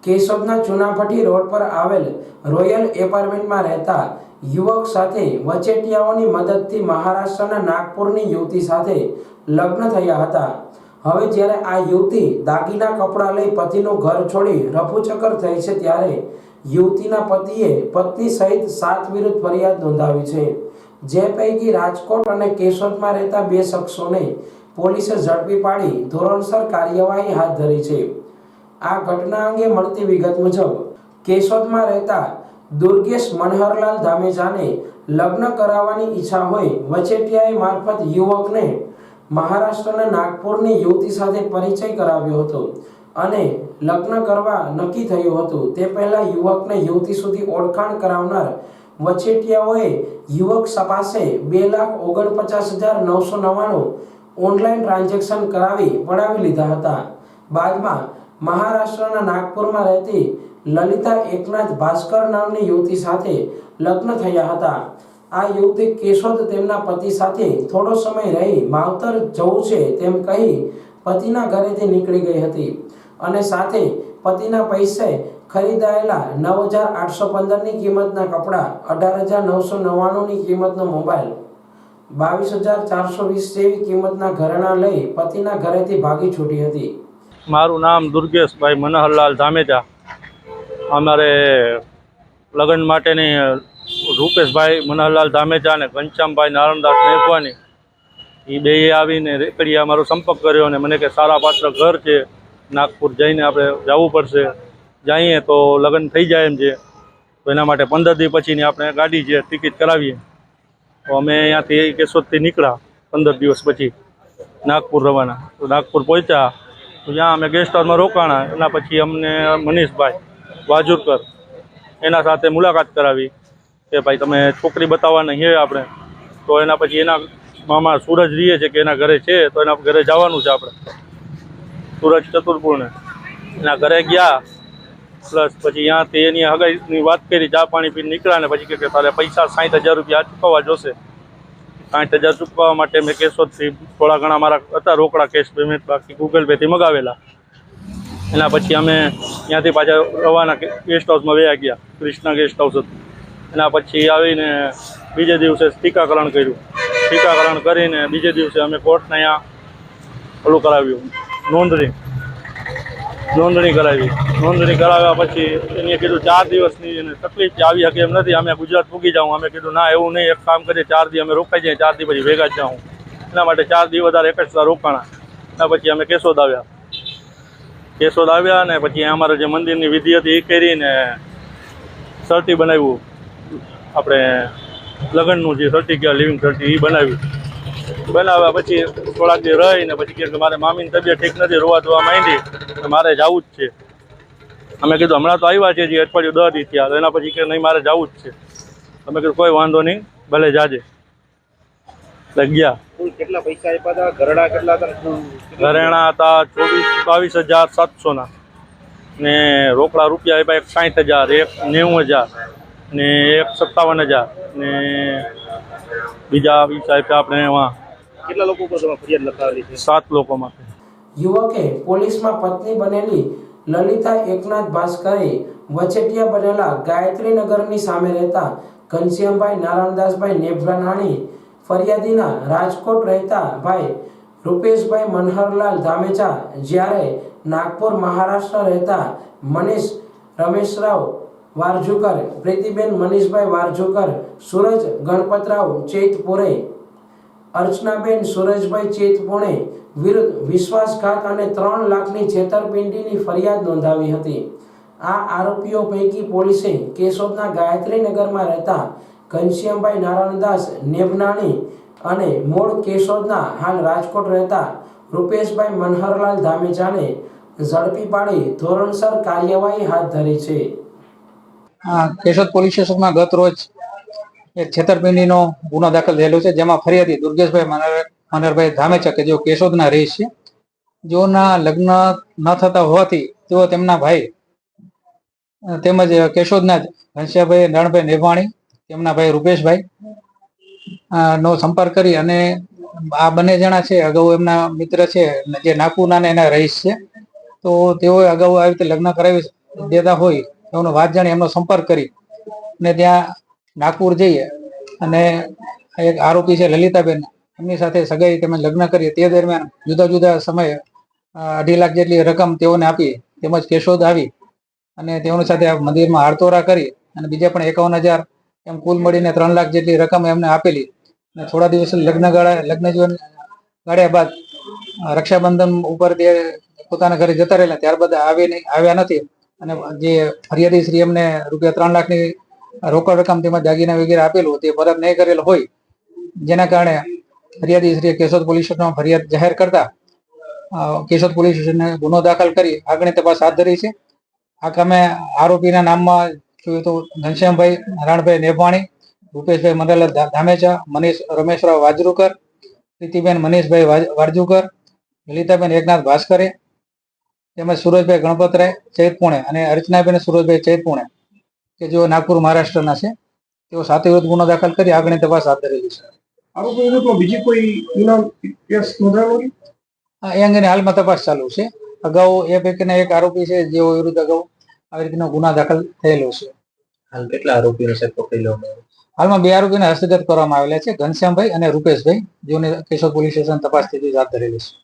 કેશોદના ચુનાભટ્ટી road પર આવેલ royal એપાર્ટમેન્ટમાં રહેતા યુવક સાથે વચેટિયાઓની મદદથી મહારાષ્ટ્રના નાગપુરની યુવતી સાથે લગ્ન થયા હતા। હવે જ્યારે આ યુવતી દાગીના કપડાં લઈ પતિનું ઘર છોડી રફુચક્કર થઈ છે, ત્યારે યુવતીના પતિએ પત્ની સહિત 7 વિરુદ્ધ ફરિયાદ નોંધાવી છે, જે પૈકી રાજકોટ અને કેશોદમાં રહેતા 2 શખ્સોને પોલીસે ઝડપી પાડી ધોરણસર કાર્યવાહી હાથ ધરી છે। આ ઘટના અંગે મળતી વિગત મુજબ કેશોદમાં રહેતા દુર્ગેશ મનહરલાલ ધામેચાને લગ્ન કરાવવાની ઈચ્છા હોય વચેટિયાએ મારફત યુવકને મહારાષ્ટ્રના નાગપુરની યુવતી સાથે પરિચય કરાવ્યો હતો અને લગ્ન કરવા નક્કી થયું હતું। તે પહેલા યુવકને યુવતી સુધી ઓળખાણ કરાવનાર વચેટિયાઓએ યુવક પાસે 2,49,999 ઓનલાઈન ટ્રાન્ઝેક્શન કરાવી પડાવી લીધા હતા। બાદમાં મહારાષ્ટ્રના નાગપુરમાં રહેતી લલિતા એકનાથ ભાસ્કર નામની યુવતી સાથે લગ્ન થયા હતા। આ યુવતી કેશોદ તેમના પતિ સાથે થોડો સમય રહી માવતર જવું છે તેમ કહી પતિના ઘરેથી નીકળી ગઈ હતી અને સાથે પતિના પૈસે ખરીદાયેલા 9,815ની કિંમતના કપડાં, 18,999ની કિંમતનો મોબાઈલ, 22,420 જેવી કિંમતના ઘરેણાં લઈ પતિના ઘરેથી ભાગી છૂટી હતી। મારું નામ દુર્ગેશભાઈ મનહરલાલ ધામેચા। અમારે લગ્ન માટેની રૂપેશભાઈ મનહરલાલ ધામેચા અને ઘનશ્યામભાઈ નારણદાસ નેભવાની એ બે આવીને રેકડીએ અમારો સંપર્ક કર્યો અને મને કે સારા પાત્ર ઘર છે, નાગપુર જઈને આપણે જવું પડશે, જઈએ તો લગ્ન થઈ જાય એમ છે, તો એના માટે 15 દી પછીની આપણે ગાડી છે ટિકિટ કરાવીએ। તો અમે અહીંયાથી કેશોદથી નીકળ્યા 15 દિવસ પછી નાગપુર રવાના। તો નાગપુર પહોંચ્યા તો ત્યાં અમે ગેસ્ટ હાઉસમાં રોકાણા। એના પછી અમને મનીષભાઈ વાજુરકર એના સાથે મુલાકાત કરાવી કે ભાઈ તમે છોકરી બતાવવાના છે આપણે। તો એના પછી એના મામા સૂરજ રહીએ છે કે એના ઘરે છે, તો એના ઘરે જવાનું છે આપણે, સૂરજ ચતુરપુરને એના ઘરે ગયા। પ્લસ પછી ત્યાંથી એની હગાઈની વાત કરી, ચા પાણી પીને નીકળ્યા ને પછી કે તારે પૈસા 60,000 રૂપિયા ચૂકવવા જોશે। 60,000 ચૂકવવા માટે મેં કેશોદથી થોડા ઘણા મારા હતા રોકડા કેશ પેમેન્ટ, બાકી ગૂગલ પેથી મગાવેલા। એના પછી અમે ત્યાંથી પાછા રવાના ગેસ્ટ હાઉસમાં વયા ગયા, કૃષ્ણા ગેસ્ટ હાઉસ હતું। એના પછી આવીને બીજે દિવસે ટીકાકરણ કર્યું। ટીકાકરણ કરીને બીજે દિવસે અમે કોર્ટને અહીંયા ઓલું કરાવ્યું, નોંધણી કરાવી। નોંધણી કરાવ્યા પછી એને કીધું 4 દિવસની એને તકલીફ આવી શકે એમ નથી, અમે ગુજરાત પૂગી જાઉં। અમે કીધું ના એવું નહીં, એક કામ કરીએ 4 દી અમે રોકાઈ જઈએ, 4 દી પછી ભેગા જ જાઉં। એના માટે 4 દી વધારે એકસ્ટ્રા રોકાણા। એના પછી અમે કેશોદ આવ્યા અને પછી અમારે જે મંદિરની વિધિ હતી એ કરીને સર્ટી બનાવ્યું, આપણે લગ્નનું જે સર્ટી કહેવાય લિવિંગ સર્ટી એ બનાવ્યા પછી થોડાક દી રહીને પછી કે મારે મામીની તબિયત ઠીક નથી, રોવા ધોવા માંડી, મારે જવું જ છે। અમે કીધું હમણાં તો આવ્યા છે જે અઠવાડિયું 10 દી થયા, એના પછી કે નહીં મારે જવું જ છે। અમે કીધું કોઈ વાંધો નહીં, ભલે જાજે। એટલે ગયા। કેટલા પૈસા આપ્યા હતા? ઘરેણા કેટલા હતા? ઘરેણા હતા 22,700ના ને રોકડા રૂપિયા આપ્યા 60,000, એક 90,000 ને એક 57,000 ને બીજા પૈસા આપ્યા આપણે એમાં। કેટલા લોકો પર તમે ફરિયાદ લખાવેલી છે? 7 લોકોમાં। યુવકે પોલીસમાં પત્ની બનેલી લલિતા એકનાથ ભાસ્કરે વચેટિયા બનેલા ગાયત્રીનગરની સામે રહેતા ઘનશ્યામભાઈ નારાયણદાસભાઈ નેભરાણી, ફરિયાદીના રાજકોટ રહેતા ભાઈ રૂપેશભાઈ મનહરલાલ ધામેચા, જ્યારે નાગપુર મહારાષ્ટ્ર રહેતા મનીષ રમેશરાવ વારજુકર, પ્રીતિબેન મનીષભાઈ વારજુકર, સૂરજ ગણપતરાવ ચૈતપુરે, અર્ચનાબેન સુરેશભાઈ ચેતપુણે વિરુદ્ધ વિશ્વાસઘાત અને 3 લાખની છેતરપિંડીની ફરિયાદ નોંધાવી હતી। આ આરોપીઓ પૈકી પોલીસે કેશોદના ગાયત્રીનગરમાં રહેતા ઘનશ્યામભાઈ નારાયણદાસ નેભનાણી અને મૂળ કેશોદના હાલ રાજકોટ રહેતા રૂપેશભાઈ મનહરલાલ ધામેચાને ઝડપી પાડી ધોરણસર કાર્યવાહી હાથ ધરી છે। કેશોદ પોલીસ સ્ટેશનમાં ગત રોજ એક છેતરપિંડીનો ગુનો દાખલ થયેલો છે, જેમાં ફરિયાદી દુર્ગેશભાઈ મનહરભાઈ ધામેચા કે જેઓ કેશોદના રહે છે, જેઓના લગ્ન ન થતા હોવાથી તેઓ તેમના ભાઈ તેમજ કેશોદના ઘનશ્યામભાઈ નારણભાઈ નેભાણી, તેમના ભાઈ રૂપેશભાઈ નો સંપર્ક કરી અને આ બંને જણા છે અગાઉ એમના મિત્ર છે જે નાગપુરના એના રહીશ છે, તો તેઓએ અગાઉ આવી રીતે લગ્ન કરાવી દેતા હોય એનો વાત જાણી એમનો સંપર્ક કરી અને ત્યાં નાગપુર જઈએ અને એક આરોપી છે લલિતાબેન, એમની સાથે સગાઈ તેમજ લગ્ન કરીએ તે દરમિયાન જુદા જુદા સમયે 2.5 લાખ જેટલી રકમ તેઓને આપી, તેમજ કેશોદ આવી અને તેઓની સાથે મંદિરમાં હારતોરા કરી અને બીજા પણ 51,000 એમ કુલ મળીને 3 લાખ જેટલી રકમ એમને આપેલી. અને થોડા દિવસ લગ્ન જીવન ગાળ્યા બાદ રક્ષાબંધન ઉપર તે પોતાના ઘરે જતા રહેલા, ત્યારબાદ આવ્યા નથી અને જે ફરિયાદી શ્રી એમને રૂપિયા 3 લાખની રોકડ રકમ તેમજ દાગીના વગેરે આપેલું તે પરત નહીં કરેલ હોય, જેના કારણે ફરિયાદી શ્રી કેશોદ પોલીસ સ્ટેશનમાં ફરિયાદ જાહેર કરતા કેશોદ પોલીસ સ્ટેશને ગુનો દાખલ કરી આગળની તપાસ હાથ ધરી છે. આ કામે આરોપીના નામમાં જોઈએ તો ઘનશ્યામભાઈ નારાયણભાઈ નેભાણી, રૂપેશભાઈ મનહરલાલ ધામેચા, મનીષ રમેશરાવ વાજરૂકર, પ્રીતિબેન મનીષભાઈ વારજુકર, લલિતાબેન એકનાથ ભાસ્કરે, તેમજ સુરજભાઈ ગણપતરાય ચૈતપુણે અને અર્ચનાબેન સુરજભાઈ ચૈતપુણે કે જેઓ નાગપુર મહારાષ્ટ્રના છે, તેઓ સાથે વિરુદ્ધ ગુનો દાખલ કરી આગળની તપાસ હાથ ધરેલી છે. આરોપી વિરુદ્ધમાં બીજી કોઈ ગુનો કેસ નોંધાયેલો નથી? એ અંગેની હાલમાં તપાસ ચાલુ છે. અગાઉ એ પૈકીના એક આરોપી છે જેઓ વિરુદ્ધ અગાઉ આવી રીતનો ગુના દાખલ થયેલો છે. હાલ કેટલા આરોપીઓ છે પકડી લેવામાં? હાલમાં 2 આરોપીને હસ્તગત કરવામાં આવેલા છે, ઘનશ્યામભાઈ અને રૂપેશભાઈ, જેઓને કેશોદ પોલીસ સ્ટેશન તપાસ હાથ ધરેલી છે.